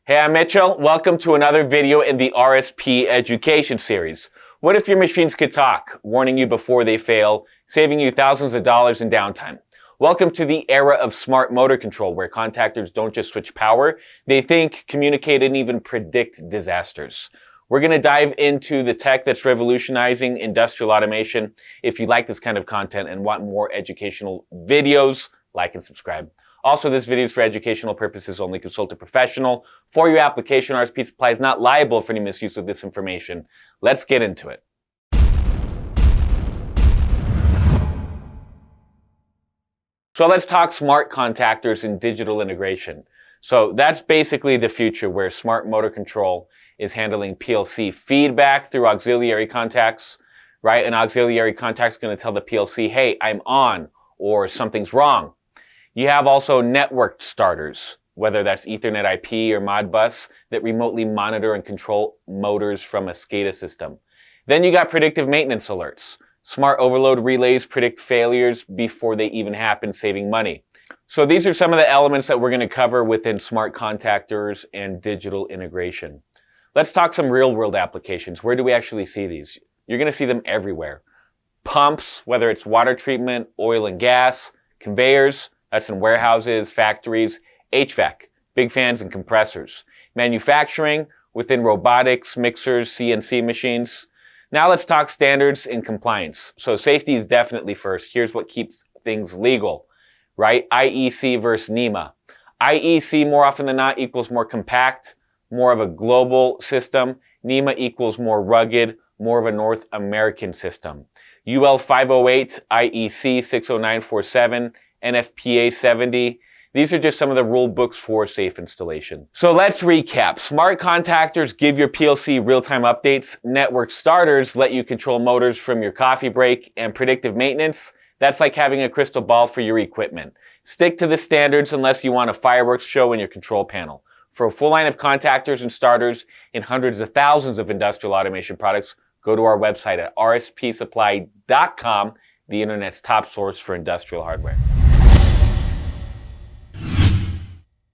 Hey, I'm Mitchell. Welcome to another video in the RSP education series. What if your machines could talk, warning you before they fail, saving you thousands of dollars in downtime? Welcome to the era of smart motor control, where contactors don't just switch power, they think, communicate, and even predict disasters. We're going to dive into the tech that's revolutionizing industrial automation. If you like this kind of content and want more educational videos, like and subscribe. Also, this video is for educational purposes only. Consult a professional for your application. RSP Supply is not liable for any misuse of this information. Let's get into it. So let's talk smart contactors and digital integration. So that's basically the future, where smart motor control is handling PLC feedback through auxiliary contacts, right? An auxiliary contact is going to tell the PLC, hey, I'm on, or something's wrong. You have also networked starters, whether that's Ethernet IP or Modbus, that remotely monitor and control motors from a SCADA system. Then you got predictive maintenance alerts. Smart overload relays predict failures before they even happen, saving money. So these are some of the elements that we're going to cover within smart contactors and digital integration. Let's talk some real-world applications. Where do we actually see these? You're going to see them everywhere. Pumps, whether it's water treatment, oil and gas, conveyors, that's in warehouses, factories, HVAC, big fans and compressors. Manufacturing, within robotics, mixers, CNC machines. Now let's talk standards and compliance. So safety is definitely first. Here's what keeps things legal, right? IEC versus NEMA. IEC, more often than not, equals more compact, more of a global system. NEMA equals more rugged, more of a North American system. UL 508, IEC 60947, NFPA 70. These are just some of the rule books for safe installation. So let's recap. Smart contactors give your PLC real-time updates. Network starters let you control motors from your coffee break. And predictive maintenance, that's like having a crystal ball for your equipment. Stick to the standards unless you want a fireworks show in your control panel. For a full line of contactors and starters in hundreds of thousands of industrial automation products, go to our website at rspsupply.com, the internet's top source for industrial hardware.